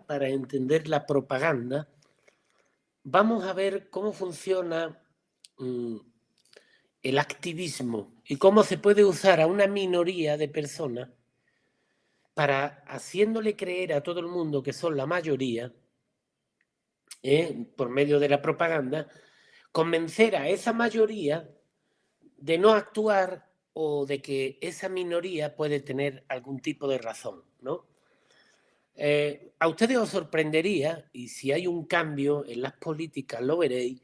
para entender la propaganda, vamos a ver cómo funciona el activismo y cómo se puede usar a una minoría de personas para, haciéndole creer a todo el mundo que son la mayoría, por medio de la propaganda, convencer a esa mayoría de no actuar o de que esa minoría puede tener algún tipo de razón, ¿no? A ustedes os sorprendería, y si hay un cambio en las políticas lo veréis,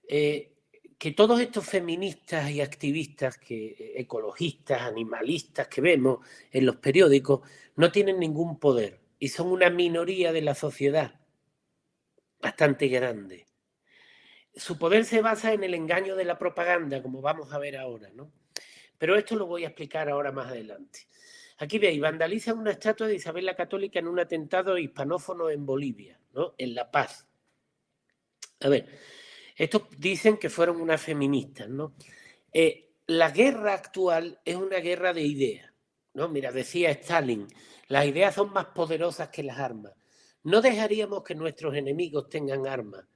que todos estos feministas y activistas, ecologistas, animalistas que vemos en los periódicos, no tienen ningún poder y son una minoría de la sociedad bastante grande. Su poder se basa en el engaño de la propaganda, como vamos a ver ahora, ¿no? Pero esto lo voy a explicar ahora más adelante. Aquí veis, vandalizan una estatua de Isabel la Católica en un atentado hispanófono en Bolivia, ¿no? En La Paz. A ver, estos dicen que fueron unas feministas, ¿no? La guerra actual es una guerra de ideas, ¿no? Mira, decía Stalin, las ideas son más poderosas que las armas. No dejaríamos que nuestros enemigos tengan armas.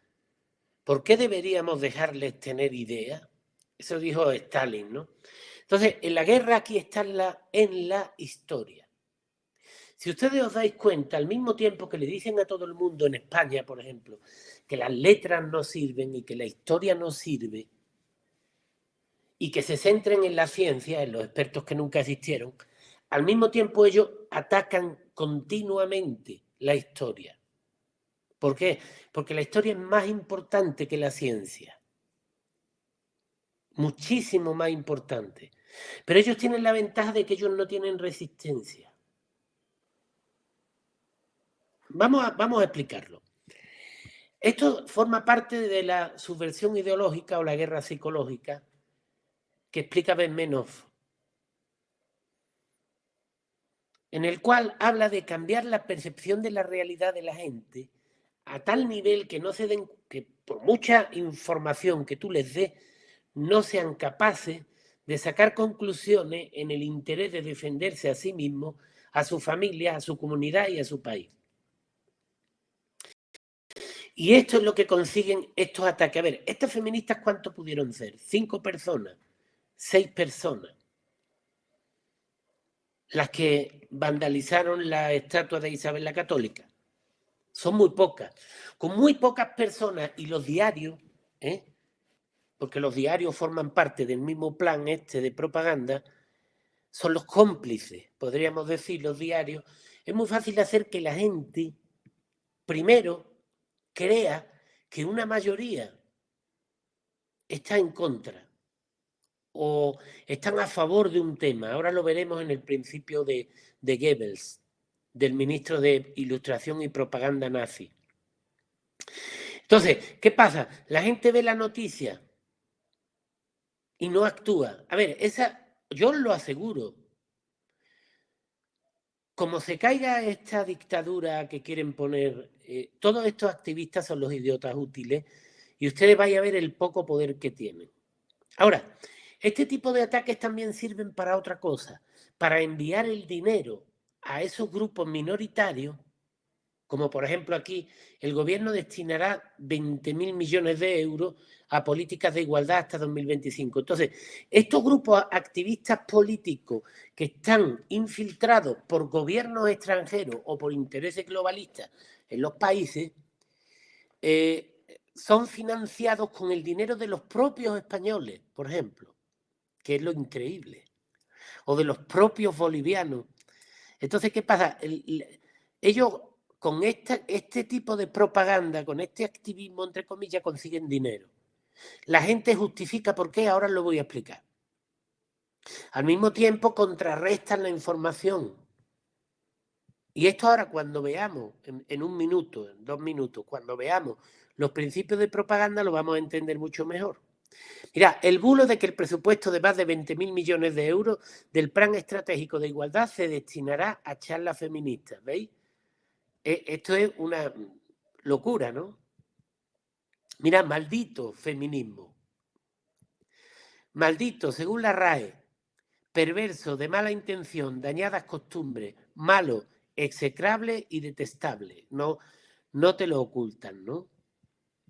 ¿Por qué deberíamos dejarles tener ideas? Eso dijo Stalin, ¿no? Entonces, en la guerra aquí está en la historia. Si ustedes os dais cuenta, al mismo tiempo que le dicen a todo el mundo en España, por ejemplo, que las letras no sirven y que la historia no sirve, y que se centren en la ciencia, en los expertos que nunca existieron, al mismo tiempo ellos atacan continuamente la historia. ¿Por qué? Porque la historia es más importante que la ciencia. Muchísimo más importante. Pero ellos tienen la ventaja de que ellos no tienen resistencia. Vamos a explicarlo. Esto forma parte de la subversión ideológica o la guerra psicológica que explica Benmenov, en el cual habla de cambiar la percepción de la realidad de la gente a tal nivel que no se den, que por mucha información que tú les des, no sean capaces de sacar conclusiones en el interés de defenderse a sí mismos, a su familia, a su comunidad y a su país. Y esto es lo que consiguen estos ataques. A ver, estas feministas, ¿cuánto pudieron ser? 5 personas, 6 personas. Las que vandalizaron la estatua de Isabel la Católica. Son muy pocas. Con muy pocas personas y los diarios, porque los diarios forman parte del mismo plan de propaganda, son los cómplices, podríamos decir, los diarios. Es muy fácil hacer que la gente, primero, crea que una mayoría está en contra o están a favor de un tema. Ahora lo veremos en el principio de Goebbels, del ministro de Ilustración y Propaganda nazi. Entonces, ¿qué pasa? La gente ve la noticia y no actúa. A ver, yo os lo aseguro. Como se caiga esta dictadura que quieren poner, todos estos activistas son los idiotas útiles y ustedes vayan a ver el poco poder que tienen. Ahora, este tipo de ataques también sirven para otra cosa, para enviar el dinero a esos grupos minoritarios, como por ejemplo aquí el gobierno destinará 20.000 millones de euros a políticas de igualdad hasta 2025. Entonces, estos grupos activistas políticos que están infiltrados por gobiernos extranjeros o por intereses globalistas en los países, son financiados con el dinero de los propios españoles, por ejemplo, que es lo increíble, o de los propios bolivianos. Entonces, ¿qué pasa? Ellos con este tipo de propaganda, con este activismo, entre comillas, consiguen dinero. La gente justifica por qué, ahora lo voy a explicar. Al mismo tiempo, contrarrestan la información. Y esto ahora, cuando veamos, en 1 minuto, en 2 minutos, cuando veamos los principios de propaganda, lo vamos a entender mucho mejor. Mira, el bulo de que el presupuesto de más de 20.000 millones de euros del Plan Estratégico de Igualdad se destinará a charlas feministas, ¿veis? Esto es una locura, ¿no? Mira, maldito feminismo. Maldito, según la RAE, perverso, de mala intención, dañadas costumbres, malo, execrable y detestable. No te lo ocultan, ¿no?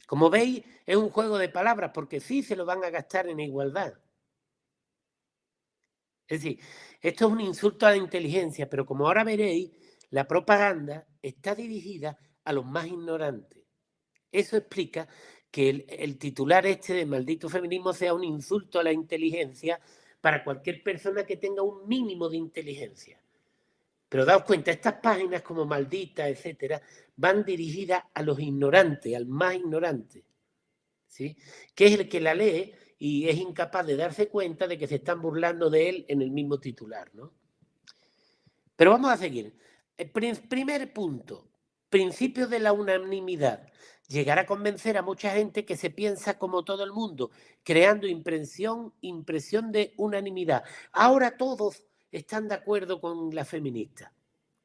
Como veis, es un juego de palabras, porque sí se lo van a gastar en igualdad. Es decir, esto es un insulto a la inteligencia, pero como ahora veréis, la propaganda está dirigida a los más ignorantes. Eso explica que el titular este de maldito feminismo sea un insulto a la inteligencia para cualquier persona que tenga un mínimo de inteligencia. Pero daos cuenta, estas páginas como Maldita, etcétera, van dirigidas a los ignorantes, al más ignorante, ¿sí? Que es el que la lee y es incapaz de darse cuenta de que se están burlando de él en el mismo titular, ¿no? Pero vamos a seguir. Primer punto, principio de la unanimidad. Llegar a convencer a mucha gente que se piensa como todo el mundo, creando impresión de unanimidad. Ahora todos están de acuerdo con las feministas,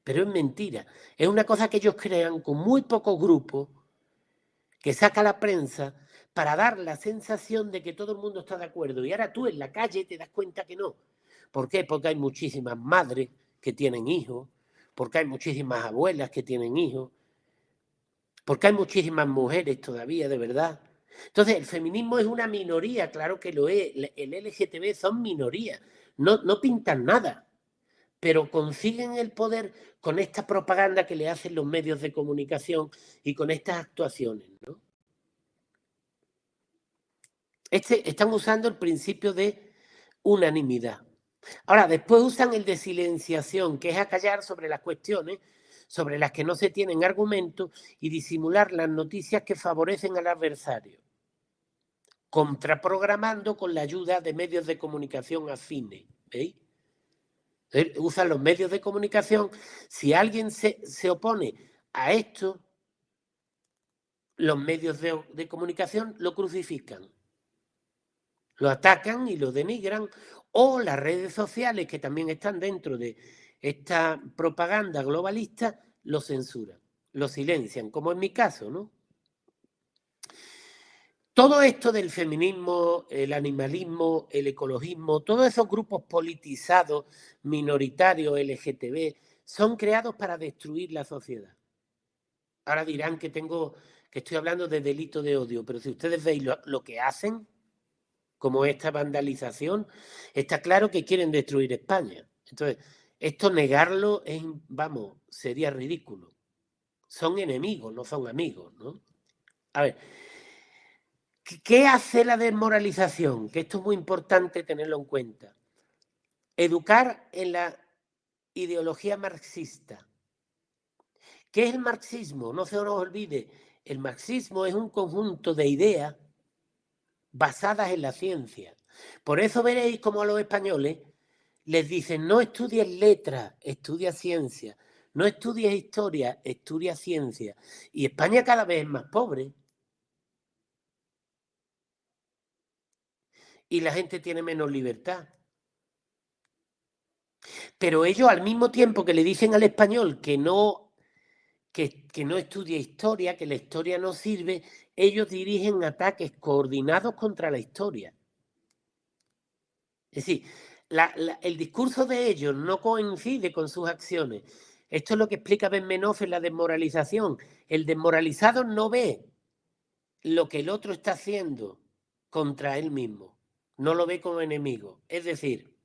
pero es mentira. Es una cosa que ellos crean con muy pocos grupos, que saca la prensa para dar la sensación de que todo el mundo está de acuerdo. Y ahora tú en la calle te das cuenta que no. ¿Por qué? Porque hay muchísimas madres que tienen hijos, porque hay muchísimas abuelas que tienen hijos, porque hay muchísimas mujeres todavía, de verdad. Entonces, el feminismo es una minoría, claro que lo es. El LGTB son minorías, no pintan nada, pero consiguen el poder con esta propaganda que le hacen los medios de comunicación y con estas actuaciones, ¿no? Están usando el principio de unanimidad. Ahora, después usan el de silenciación, que es acallar sobre las cuestiones sobre las que no se tienen argumentos y disimular las noticias que favorecen al adversario, contraprogramando con la ayuda de medios de comunicación afines. ¿Veis? Usan los medios de comunicación. Si alguien se opone a esto, los medios de comunicación lo crucifican, lo atacan y lo denigran, o las redes sociales, que también están dentro de esta propaganda globalista, lo censuran, lo silencian, como en mi caso, ¿no? Todo esto del feminismo, el animalismo, el ecologismo, todos esos grupos politizados, minoritarios, LGTB, son creados para destruir la sociedad. Ahora dirán que estoy hablando de delito de odio, pero si ustedes veis lo que hacen, como esta vandalización, está claro que quieren destruir España. Entonces, esto negarlo sería ridículo. Son enemigos, no son amigos, ¿no? A ver, ¿qué hace la desmoralización? Que esto es muy importante tenerlo en cuenta. Educar en la ideología marxista. ¿Qué es el marxismo? No se nos olvide, el marxismo es un conjunto de ideas basadas en la ciencia. Por eso veréis como a los españoles les dicen: no estudies letras, estudia ciencia, no estudies historia, estudia ciencia. Y España cada vez es más pobre. Y la gente tiene menos libertad. Pero ellos, al mismo tiempo que le dicen al español que no estudie historia, que la historia no sirve, ellos dirigen ataques coordinados contra la historia. Es decir, el discurso de ellos no coincide con sus acciones. Esto es lo que explica Benmenov en la desmoralización. El desmoralizado no ve lo que el otro está haciendo contra él mismo. No lo ve como enemigo. Es decir,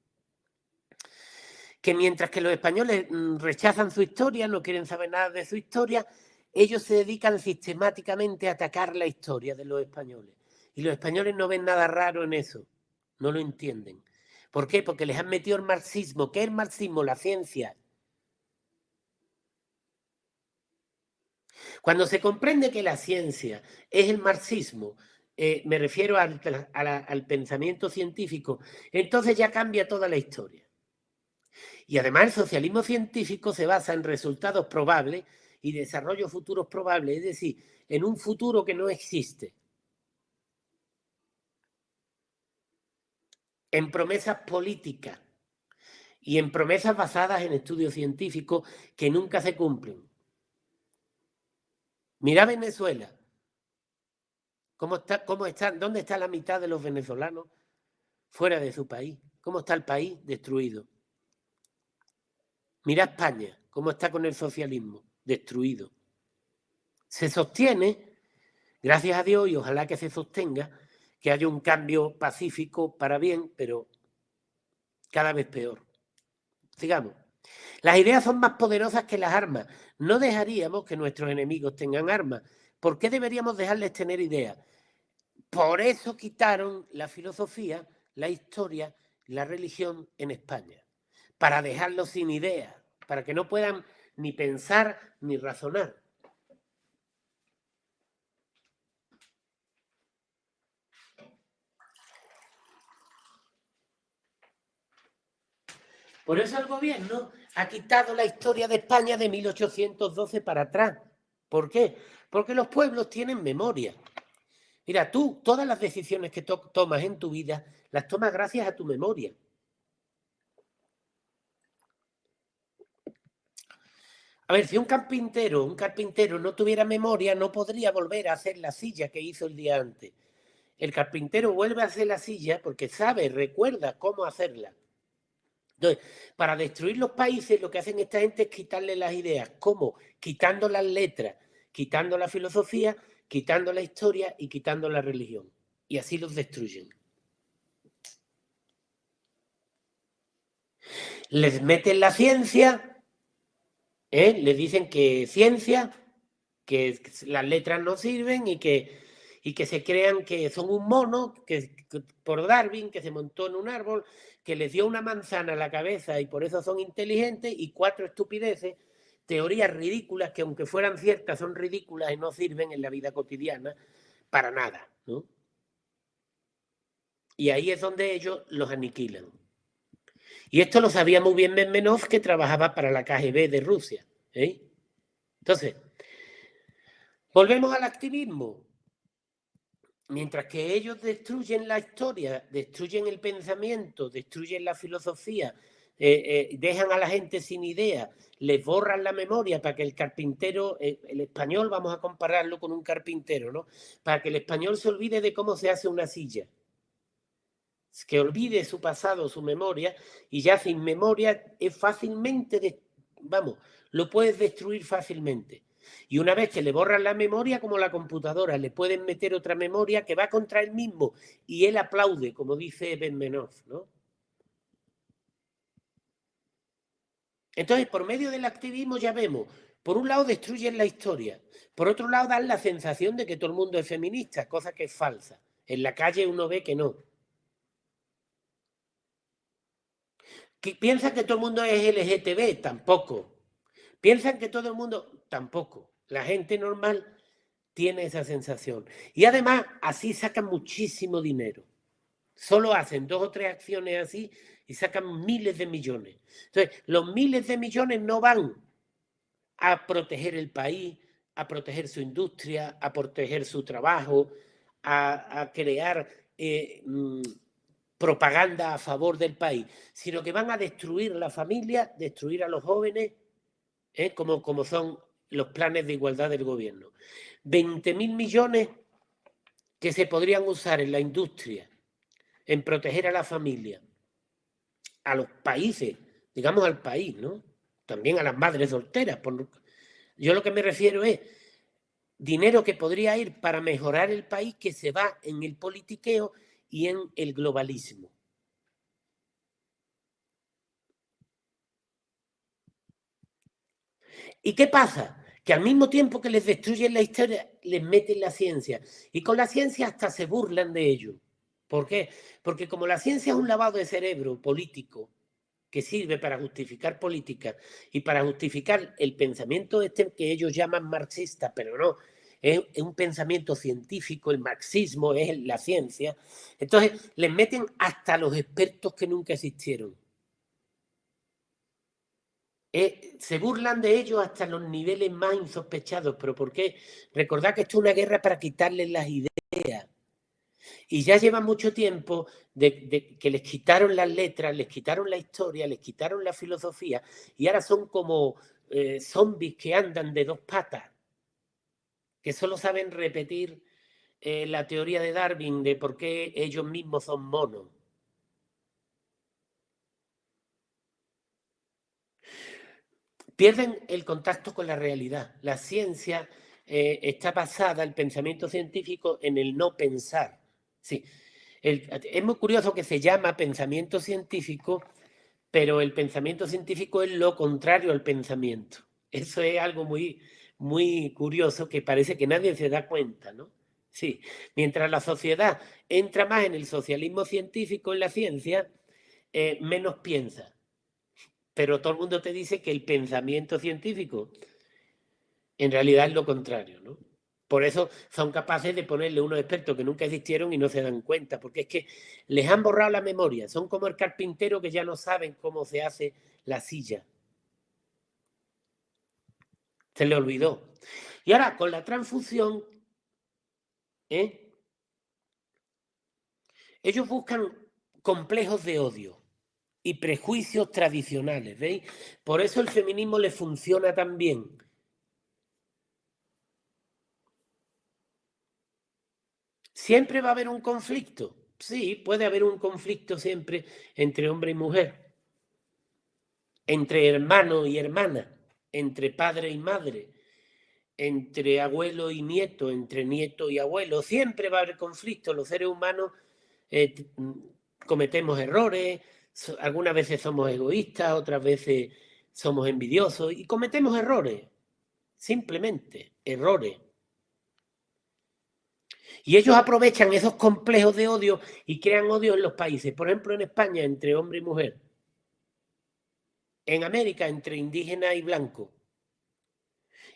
que mientras que los españoles rechazan su historia, no quieren saber nada de su historia, ellos se dedican sistemáticamente a atacar la historia de los españoles. Y los españoles no ven nada raro en eso. No lo entienden. ¿Por qué? Porque les han metido el marxismo. ¿Qué es el marxismo? La ciencia. Cuando se comprende que la ciencia es el marxismo, me refiero al pensamiento científico, entonces ya cambia toda la historia. Y además el socialismo científico se basa en resultados probables y desarrollos futuros probables, es decir, en un futuro que no existe. En promesas políticas y en promesas basadas en estudios científicos que nunca se cumplen. Mira Venezuela. ¿Dónde está la mitad de los venezolanos? Fuera de su país. ¿Cómo está el país? Destruido. Mira España. como está con el socialismo, destruido. Se sostiene, gracias a Dios, y ojalá que se sostenga, que haya un cambio pacífico para bien, pero cada vez peor. Sigamos. Las ideas son más poderosas que las armas. No dejaríamos que nuestros enemigos tengan armas. ¿Por qué deberíamos dejarles tener ideas? Por eso quitaron la filosofía, la historia, la religión en España. Para dejarlos sin ideas, para que no puedan ni pensar ni razonar. Por eso el gobierno ha quitado la historia de España de 1812 para atrás. ¿Por qué? Porque los pueblos tienen memoria. Mira, tú, todas las decisiones que tomas en tu vida, las tomas gracias a tu memoria. A ver, si un carpintero no tuviera memoria, no podría volver a hacer la silla que hizo el día antes. El carpintero vuelve a hacer la silla porque sabe, recuerda cómo hacerla. Entonces, para destruir los países, lo que hacen esta gente es quitarle las ideas. ¿Cómo? Quitando las letras, quitando la filosofía, quitando la historia y quitando la religión. Y así los destruyen. Les meten la ciencia, les dicen que ciencia, que las letras no sirven y que se crean que son un mono, que por Darwin, que se montó en un árbol, que les dio una manzana a la cabeza y por eso son inteligentes, y 4 estupideces, teorías ridículas que aunque fueran ciertas son ridículas y no sirven en la vida cotidiana para nada, ¿no? Y ahí es donde ellos los aniquilan. Y esto lo sabía muy bien Menmenov, que trabajaba para la KGB de Rusia. Entonces, volvemos al activismo. Mientras que ellos destruyen la historia, destruyen el pensamiento, destruyen la filosofía, dejan a la gente sin idea, les borran la memoria para que el carpintero, el español, vamos a compararlo con un carpintero, ¿no? Para que el español se olvide de cómo se hace una silla. Que olvide su pasado, su memoria, y ya sin memoria es fácilmente, lo puedes destruir fácilmente. Y una vez que le borran la memoria, como la computadora, le pueden meter otra memoria que va contra él mismo y él aplaude, como dice Menmenov, ¿no? Entonces, por medio del activismo ya vemos, por un lado destruyen la historia, por otro lado dan la sensación de que todo el mundo es feminista, cosa que es falsa. En la calle uno ve que no. ¿Piensan que todo el mundo es LGTB? Tampoco. ¿Piensan que todo el mundo? Tampoco. La gente normal tiene esa sensación. Y además, así sacan muchísimo dinero. Solo hacen 2 o 3 acciones así y sacan miles de millones. Entonces, los miles de millones no van a proteger el país, a proteger su industria, a proteger su trabajo, a crear propaganda a favor del país, sino que van a destruir la familia, destruir a los jóvenes, como son los planes de igualdad del gobierno. 20.000 millones que se podrían usar en la industria, en proteger a la familia, a los países, digamos al país, ¿no? También a las madres solteras. Yo lo que me refiero es dinero que podría ir para mejorar el país, que se va en el politiqueo y en el globalismo. ¿Y qué pasa? Que al mismo tiempo que les destruyen la historia, les meten la ciencia. Y con la ciencia hasta se burlan de ello. ¿Por qué? Porque como la ciencia es un lavado de cerebro político que sirve para justificar política y para justificar el pensamiento que ellos llaman marxista, pero no, es un pensamiento científico, el marxismo es la ciencia. Entonces les meten hasta los expertos que nunca existieron. Se burlan de ellos hasta los niveles más insospechados. ¿Pero por qué? Recordad que esto es una guerra para quitarles las ideas. Y ya lleva mucho tiempo que les quitaron las letras, les quitaron la historia, les quitaron la filosofía, y ahora son como zombies que andan de 2 patas, que solo saben repetir la teoría de Darwin de por qué ellos mismos son monos. pierden el contacto con la realidad. La ciencia está basada, el pensamiento científico, en el no pensar. Sí. Es muy curioso que se llama pensamiento científico, pero el pensamiento científico es lo contrario al pensamiento. Eso es algo muy, muy curioso que parece que nadie se da cuenta, ¿no? Sí, mientras la sociedad entra más en el socialismo científico, en la ciencia, menos piensa. Pero todo el mundo te dice que el pensamiento científico en realidad es lo contrario, ¿no? Por eso son capaces de ponerle unos expertos que nunca existieron y no se dan cuenta, porque es que les han borrado la memoria. Son como el carpintero que ya no saben cómo se hace la silla. Se le olvidó. Y ahora, con la transfusión, ellos buscan complejos de odio y prejuicios tradicionales, ¿veis? Por eso el feminismo les funciona tan bien. ¿Siempre va a haber un conflicto? Sí, puede haber un conflicto siempre entre hombre y mujer, entre hermano y hermana, entre padre y madre, entre abuelo y nieto, entre nieto y abuelo. Siempre va a haber conflicto. Los seres humanos cometemos errores, algunas veces somos egoístas, otras veces somos envidiosos y cometemos errores, simplemente errores. Y ellos aprovechan esos complejos de odio y crean odio en los países. Por ejemplo, en España, entre hombre y mujer. En América, entre indígena y blanco.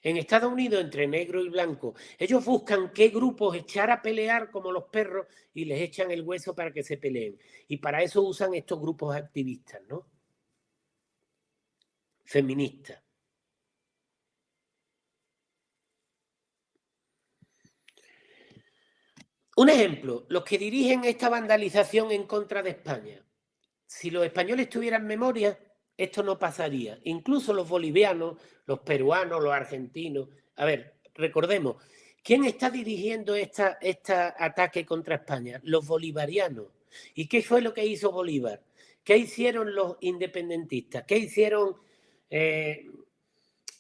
En Estados Unidos, entre negro y blanco. Ellos buscan qué grupos echar a pelear como los perros y les echan el hueso para que se peleen. Y para eso usan estos grupos activistas, ¿no? Feministas. Un ejemplo, los que dirigen esta vandalización en contra de España. Si los españoles tuvieran memoria, esto no pasaría. Incluso los bolivianos, los peruanos, los argentinos. A ver, recordemos, ¿quién está dirigiendo este ataque contra España? Los bolivarianos. ¿Y qué fue lo que hizo Bolívar? ¿Qué hicieron los independentistas? ¿Qué hicieron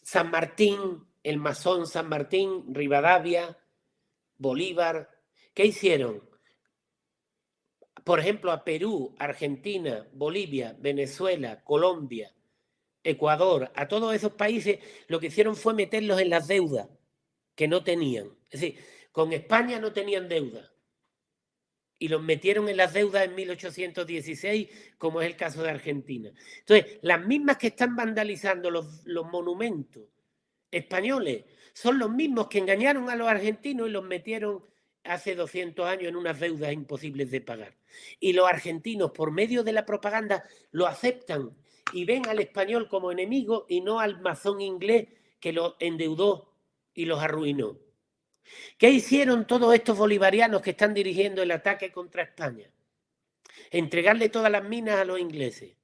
San Martín, el masón San Martín, Rivadavia, Bolívar? ¿Qué hicieron? Por ejemplo, a Perú, Argentina, Bolivia, Venezuela, Colombia, Ecuador, a todos esos países lo que hicieron fue meterlos en las deudas que no tenían. Es decir, con España no tenían deuda y los metieron en las deudas en 1816, como es el caso de Argentina. Entonces, las mismas que están vandalizando los monumentos españoles son los mismos que engañaron a los argentinos y los metieron hace 200 años en unas deudas imposibles de pagar. Y los argentinos, por medio de la propaganda, lo aceptan y ven al español como enemigo y no al masón inglés que los endeudó y los arruinó. ¿Qué hicieron todos estos bolivarianos que están dirigiendo el ataque contra España? Entregarle todas las minas a los ingleses.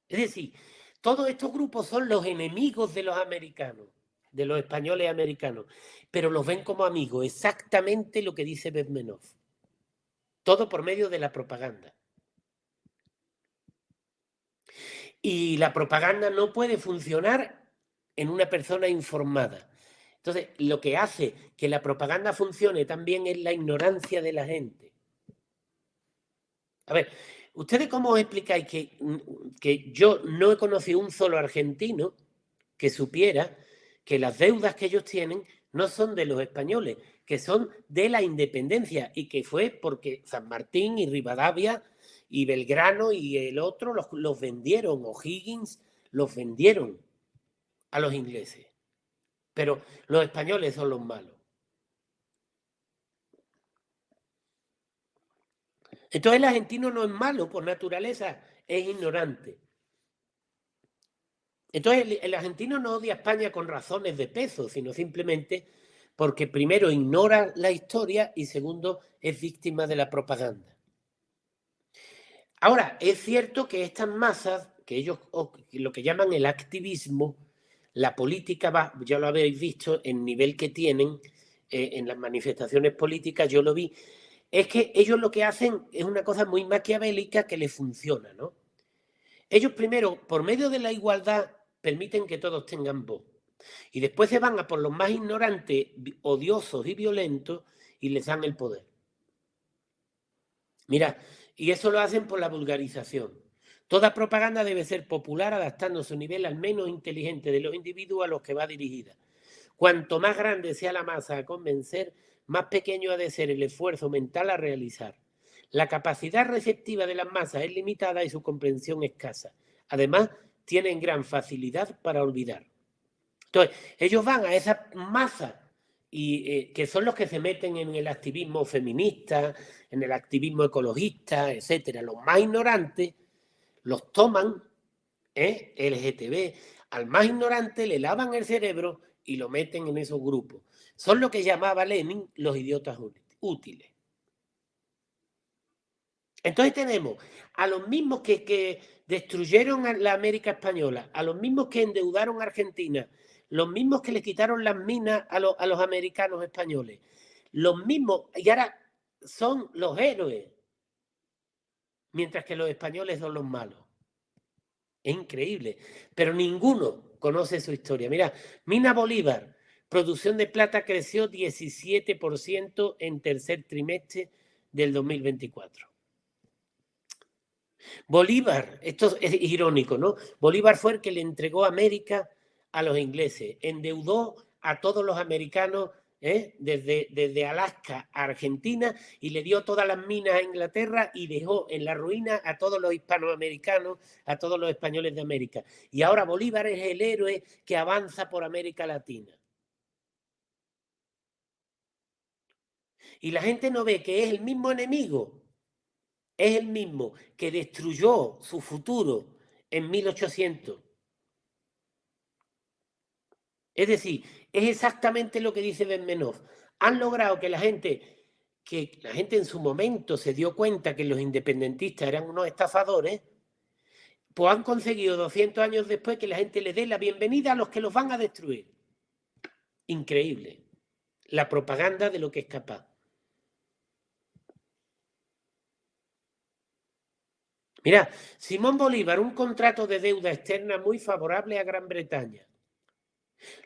Es decir, todos estos grupos son los enemigos de los americanos, de los españoles americanos, pero los ven como amigos, exactamente lo que dice Bezmenov. Todo por medio de la propaganda. Y la propaganda no puede funcionar en una persona informada. Entonces, lo que hace que la propaganda funcione también es la ignorancia de la gente. A ver, ¿ustedes cómo os explicáis que yo no he conocido un solo argentino que supiera que las deudas que ellos tienen no son de los españoles, que son de la independencia y que fue porque San Martín y Rivadavia y Belgrano y el otro los vendieron, O'Higgins los vendieron a los ingleses? Pero los españoles son los malos. Entonces el argentino no es malo por naturaleza, es ignorante. Entonces el argentino no odia a España con razones de peso, sino simplemente porque primero ignora la historia y segundo es víctima de la propaganda. Ahora, es cierto que estas masas, que ellos lo que llaman el activismo, la política va, ya lo habéis visto, el nivel que tienen en las manifestaciones políticas, yo lo vi, es que ellos lo que hacen es una cosa muy maquiavélica que les funciona, ¿no? Ellos primero, por medio de la igualdad, permiten que todos tengan voz. Y después se van a por los más ignorantes, odiosos y violentos y les dan el poder. Mira, y eso lo hacen por la vulgarización. Toda propaganda debe ser popular, adaptando su nivel al menos inteligente de los individuos a los que va dirigida. Cuanto más grande sea la masa a convencer, más pequeño ha de ser el esfuerzo mental a realizar. La capacidad receptiva de las masas es limitada y su comprensión escasa. Además, tienen gran facilidad para olvidar. Entonces, ellos van a esas masas y que son los que se meten en el activismo feminista, en el activismo ecologista, etcétera. Los más ignorantes los toman, LGTB, al más ignorante le lavan el cerebro y lo meten en esos grupos. Son lo que llamaba Lenin los idiotas útiles. Entonces tenemos a los mismos que destruyeron a la América española, a los mismos que endeudaron a Argentina, los mismos que le quitaron las minas a los americanos españoles, los mismos, y ahora son los héroes, mientras que los españoles son los malos. Es increíble, pero ninguno conoce su historia. Mira, Mina Bolívar, producción de plata creció 17% en tercer trimestre del 2024. Bolívar, esto es irónico, ¿no? Bolívar fue el que le entregó América a los ingleses, endeudó a todos los americanos desde Alaska a Argentina y le dio todas las minas a Inglaterra y dejó en la ruina a todos los hispanoamericanos, a todos los españoles de América. Y ahora Bolívar es el héroe que avanza por América Latina. Y la gente no ve que es el mismo enemigo, es el mismo que destruyó su futuro en 1800. Es decir, es exactamente lo que dice Benmenov. Han logrado que la gente en su momento se dio cuenta que los independentistas eran unos estafadores, pues han conseguido 200 años después que la gente le dé la bienvenida a los que los van a destruir. Increíble. La propaganda de lo que es capaz. Mira, Simón Bolívar, un contrato de deuda externa muy favorable a Gran Bretaña.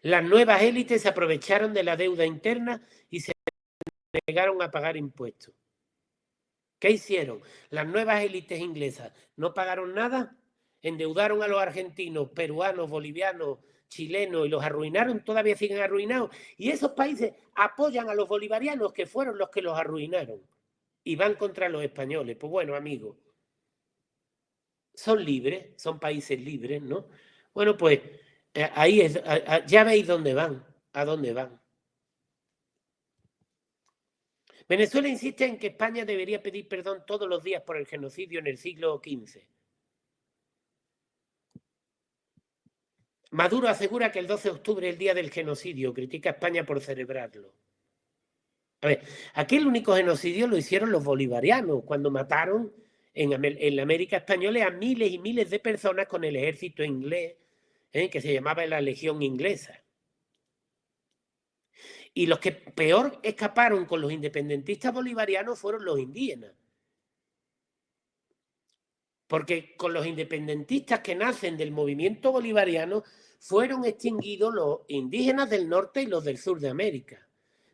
Las nuevas élites se aprovecharon de la deuda interna y se negaron a pagar impuestos. ¿Qué hicieron? Las nuevas élites inglesas no pagaron nada, endeudaron a los argentinos, peruanos, bolivianos, chilenos y los arruinaron, todavía siguen arruinados. Y esos países apoyan a los bolivarianos que fueron los que los arruinaron y van contra los españoles. Pues bueno, amigos, son libres, son países libres, ¿no? Bueno, pues ahí es, ya veis dónde van, a dónde van. Venezuela insiste en que España debería pedir perdón todos los días por el genocidio en el siglo XV. Maduro asegura que el 12 de octubre es el día del genocidio, critica a España por celebrarlo. A ver, aquí el único genocidio lo hicieron los bolivarianos cuando mataron en la América Española a miles y miles de personas con el ejército inglés, que se llamaba la Legión Inglesa. Y los que peor escaparon con los independentistas bolivarianos fueron los indígenas. Porque con los independentistas que nacen del movimiento bolivariano fueron extinguidos los indígenas del norte y los del sur de América.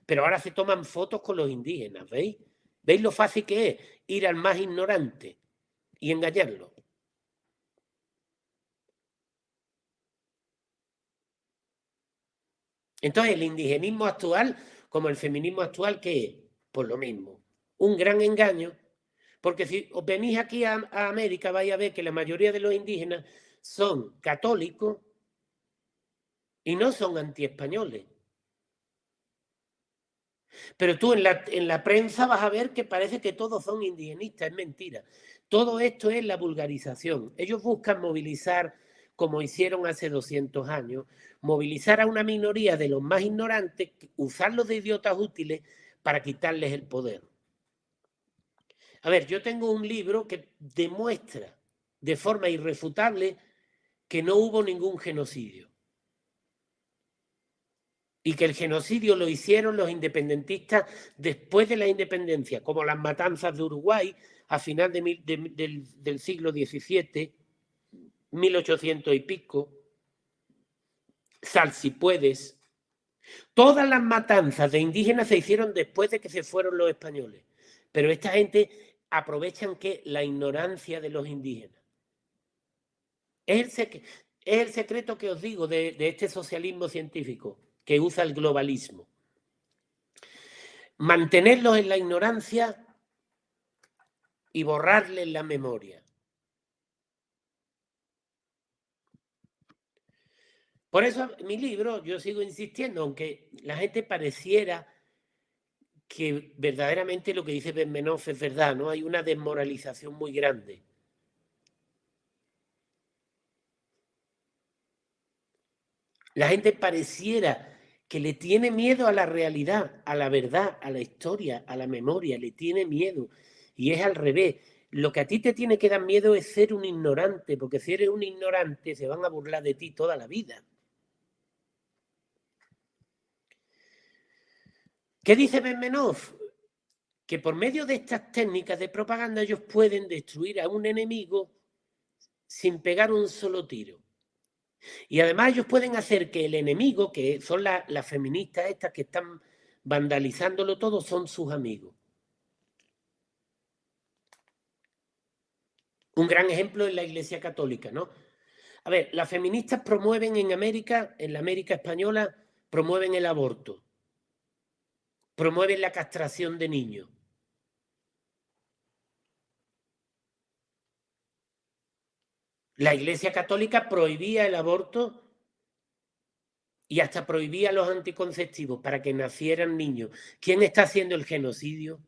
Pero ahora se toman fotos con los indígenas, ¿veis? ¿Veis lo fácil que es ir al más ignorante y engañarlo? Entonces, el indigenismo actual, como el feminismo actual, ¿qué es? Pues lo mismo. Un gran engaño, porque si os venís aquí a América vais a ver que la mayoría de los indígenas son católicos y no son antiespañoles. Pero tú en la prensa vas a ver que parece que todos son indigenistas, es mentira. Todo esto es la vulgarización. Ellos buscan movilizar, como hicieron hace 200 años, movilizar a una minoría de los más ignorantes, usarlos de idiotas útiles para quitarles el poder. A ver, yo tengo un libro que demuestra de forma irrefutable que no hubo ningún genocidio. Y que el genocidio lo hicieron los independentistas después de la independencia, como las matanzas de Uruguay a final del siglo XVII, 1800 y pico, Sal si puedes. Todas las matanzas de indígenas se hicieron después de que se fueron los españoles. Pero esta gente aprovechan que la ignorancia de los indígenas. Es el secreto que os digo de este socialismo científico que usa el globalismo. Mantenerlos en la ignorancia y borrarles la memoria. Por eso mi libro, yo sigo insistiendo, aunque la gente pareciera que verdaderamente lo que dice Ben-Menoz es verdad, ¿no? Hay una desmoralización muy grande. La gente pareciera que le tiene miedo a la realidad, a la verdad, a la historia, a la memoria, le tiene miedo. Y es al revés. Lo que a ti te tiene que dar miedo es ser un ignorante, porque si eres un ignorante se van a burlar de ti toda la vida. ¿Qué dice Ben-Menoz? Que por medio de estas técnicas de propaganda ellos pueden destruir a un enemigo sin pegar un solo tiro. Y además ellos pueden hacer que el enemigo, que son las feministas estas que están vandalizándolo todo, son sus amigos. Un gran ejemplo es la Iglesia Católica, ¿no? A ver, las feministas promueven en América, en la América española, promueven el aborto, promueven la castración de niños. La Iglesia Católica prohibía el aborto y hasta prohibía los anticonceptivos para que nacieran niños. ¿Quién está haciendo el genocidio?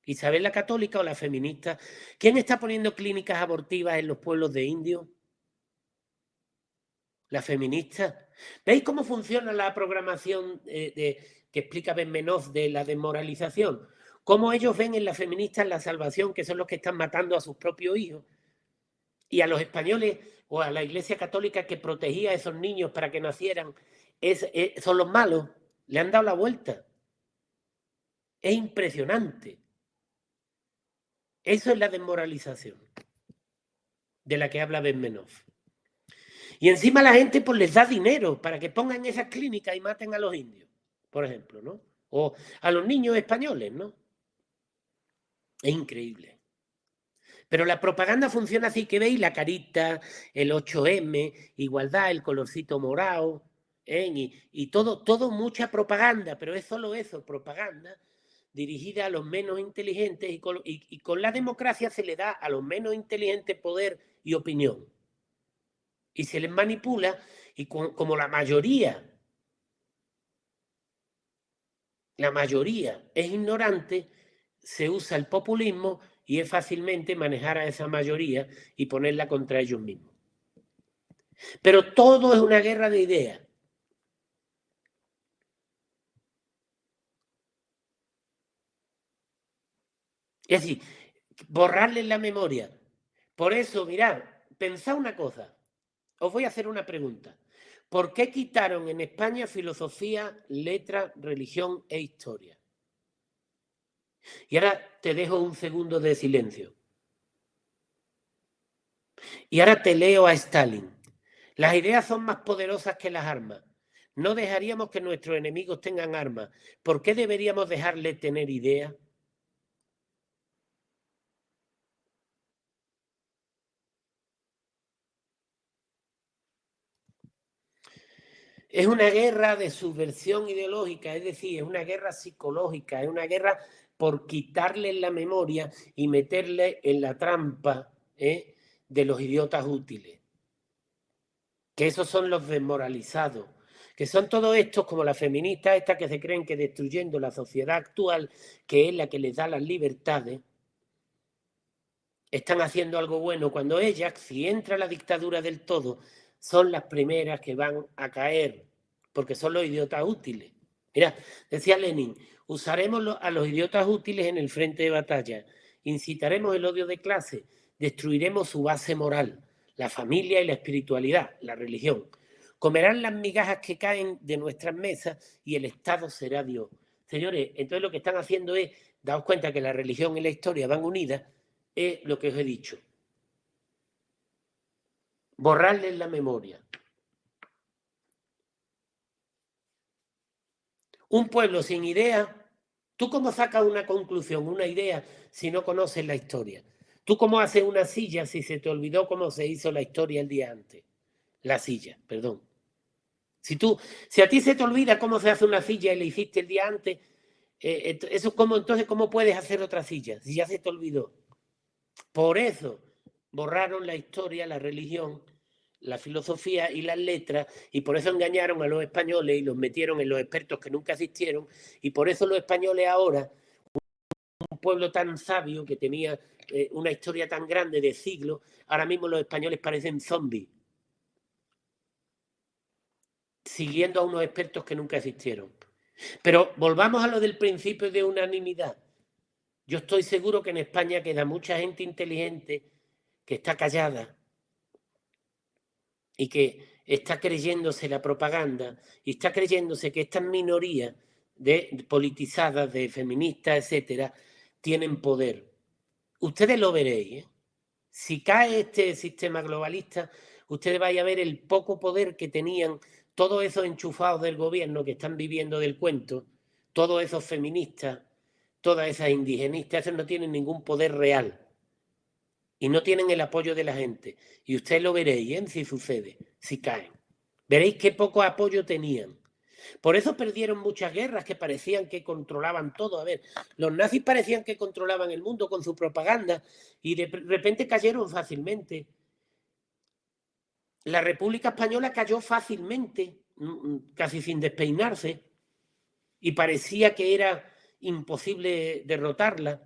¿Isabel la Católica o la feminista? ¿Quién está poniendo clínicas abortivas en los pueblos de indios? La feminista. ¿Veis cómo funciona la programación que explica Ben-Menoz de la desmoralización? Cómo ellos ven en las feministas la salvación, que son los que están matando a sus propios hijos. Y a los españoles o a la Iglesia Católica que protegía a esos niños para que nacieran, son los malos. Le han dado la vuelta. Es impresionante. Eso es la desmoralización de la que habla Ben-Menoz. Y encima la gente pues les da dinero para que pongan esas clínicas y maten a los indios, por ejemplo, ¿no? O a los niños españoles, ¿no? Es increíble. Pero la propaganda funciona así, que veis la carita, el 8M, igualdad, el colorcito morado, y todo mucha propaganda, pero es solo eso, propaganda dirigida a los menos inteligentes y con la democracia se le da a los menos inteligentes poder y opinión. Y se les manipula y como la mayoría es ignorante, se usa el populismo y es fácilmente manejar a esa mayoría y ponerla contra ellos mismos. Pero todo es una guerra de ideas. Es decir, borrarles la memoria. Por eso, mirad, pensad una cosa. Os voy a hacer una pregunta. ¿Por qué quitaron en España filosofía, letra, religión e historia? Y ahora te dejo un segundo de silencio. Y ahora te leo a Stalin. Las ideas son más poderosas que las armas. No dejaríamos que nuestros enemigos tengan armas. ¿Por qué deberíamos dejarles tener ideas? Es una guerra de subversión ideológica, es decir, es una guerra psicológica, es una guerra por quitarles la memoria y meterle en la trampa de los idiotas útiles. Que esos son los desmoralizados, que son todos estos como las feministas estas que se creen que destruyendo la sociedad actual, que es la que les da las libertades, están haciendo algo bueno, cuando ellas, si entra la dictadura del todo, son las primeras que van a caer, porque son los idiotas útiles. Mira, decía Lenin, usaremos a los idiotas útiles en el frente de batalla, incitaremos el odio de clase, destruiremos su base moral, la familia y la espiritualidad, la religión. Comerán las migajas que caen de nuestras mesas y el Estado será Dios. Señores, entonces lo que están haciendo es, daos cuenta que la religión y la historia van unidas, es lo que os he dicho. borrarles la memoria. Un pueblo sin idea, ¿tú cómo sacas una conclusión, una idea, si no conoces la historia? ¿Tú cómo haces una silla si se te olvidó cómo se hizo la historia el día antes? La silla, perdón. Si a ti se te olvida cómo se hace una silla y la hiciste el día antes, entonces, ¿cómo puedes hacer otra silla si ya se te olvidó? Por eso borraron la historia, la religión, la filosofía y las letras, y por eso engañaron a los españoles y los metieron en los expertos que nunca existieron, y por eso los españoles ahora, un pueblo tan sabio que tenía una historia tan grande de siglos, ahora mismo los españoles parecen zombies, siguiendo a unos expertos que nunca existieron. Pero volvamos a lo del principio de unanimidad. Yo estoy seguro que en España queda mucha gente inteligente que está callada y que está creyéndose la propaganda y está creyéndose que estas minorías politizadas, de feministas, etcétera, tienen poder. Ustedes lo veréis, ¿eh? Si cae este sistema globalista, ustedes van a ver el poco poder que tenían todos esos enchufados del gobierno que están viviendo del cuento, todos esos feministas, todas esas indigenistas, esos no tienen ningún poder real y no tienen el apoyo de la gente. Y ustedes lo veréis, ¿eh? Si sucede, si caen. Veréis qué poco apoyo tenían. Por eso perdieron muchas guerras que parecían que controlaban todo. A ver, los nazis parecían que controlaban el mundo con su propaganda y de repente cayeron fácilmente. La República Española cayó fácilmente, casi sin despeinarse, y parecía que era imposible derrotarla.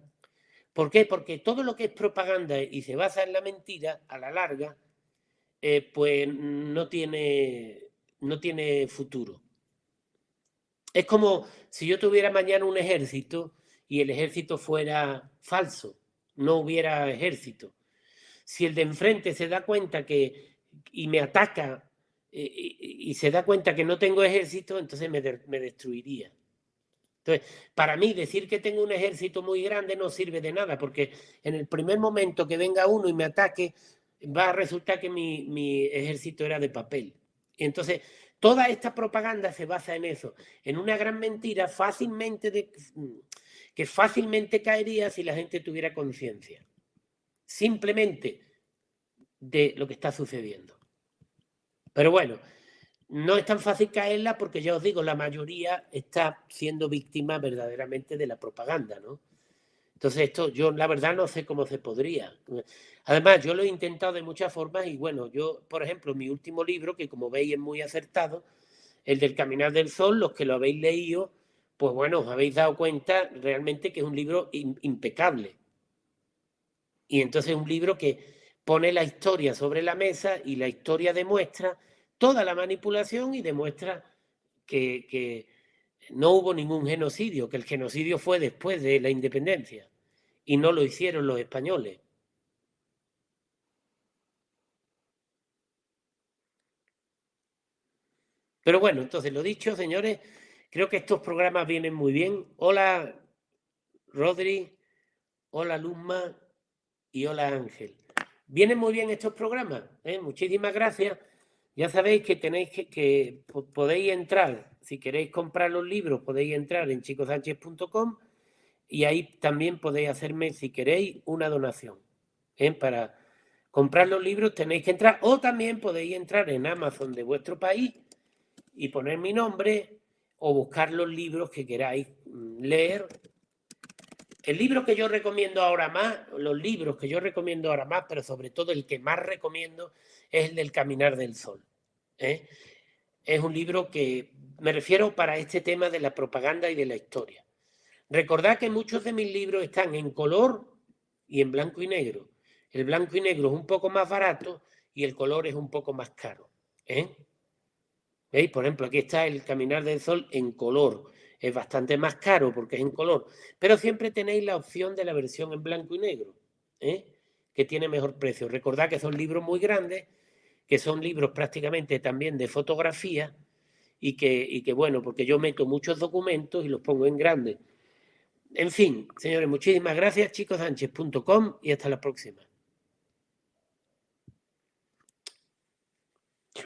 ¿Por qué? Porque todo lo que es propaganda y se basa en la mentira, a la larga, pues no tiene futuro. Es como si yo tuviera mañana un ejército y el ejército fuera falso, no hubiera ejército. Si el de enfrente se da cuenta y me ataca y se da cuenta que no tengo ejército, entonces me destruiría. Entonces, para mí decir que tengo un ejército muy grande no sirve de nada, porque en el primer momento que venga uno y me ataque, va a resultar que mi ejército era de papel. Y entonces, toda esta propaganda se basa en eso, en una gran mentira que fácilmente caería si la gente tuviera conciencia. Simplemente de lo que está sucediendo. Pero bueno, no es tan fácil caerla porque ya os digo, la mayoría está siendo víctima verdaderamente de la propaganda, ¿no? Entonces esto yo la verdad no sé cómo se podría. Además, yo lo he intentado de muchas formas y bueno, yo, por ejemplo, mi último libro, que como veis es muy acertado, el del Caminar del Sol, los que lo habéis leído, pues bueno, os habéis dado cuenta realmente que es un libro impecable. Y entonces es un libro que pone la historia sobre la mesa y la historia demuestra toda la manipulación y demuestra que no hubo ningún genocidio, que el genocidio fue después de la independencia y no lo hicieron los españoles. Pero bueno, entonces lo dicho, señores, creo que estos programas vienen muy bien. Hola, Rodri, hola, Luzma y hola, Ángel. Vienen muy bien estos programas, ¿eh? Muchísimas gracias. Ya sabéis que tenéis que podéis entrar, si queréis comprar los libros, podéis entrar en chicosánchez.com y ahí también podéis hacerme, si queréis, una donación. Para comprar los libros tenéis que entrar, o también podéis entrar en Amazon de vuestro país y poner mi nombre o buscar los libros que queráis leer. El libro que yo recomiendo ahora más, los libros que yo recomiendo ahora más, pero sobre todo el que más recomiendo es el del Caminar del Sol. Es un libro que me refiero para este tema de la propaganda y de la historia. Recordad que muchos de mis libros están en color y en blanco y negro. El blanco y negro es un poco más barato y el color es un poco más caro. ¿Veis? Por ejemplo, aquí está el Caminar del Sol en color. Es bastante más caro porque es en color, pero siempre tenéis la opción de la versión en blanco y negro, que tiene mejor precio. Recordad que son libros muy grandes, que son libros prácticamente también de fotografía y que bueno, porque yo meto muchos documentos y los pongo en grande. En fin, señores, muchísimas gracias, chicosánchez.com y hasta la próxima.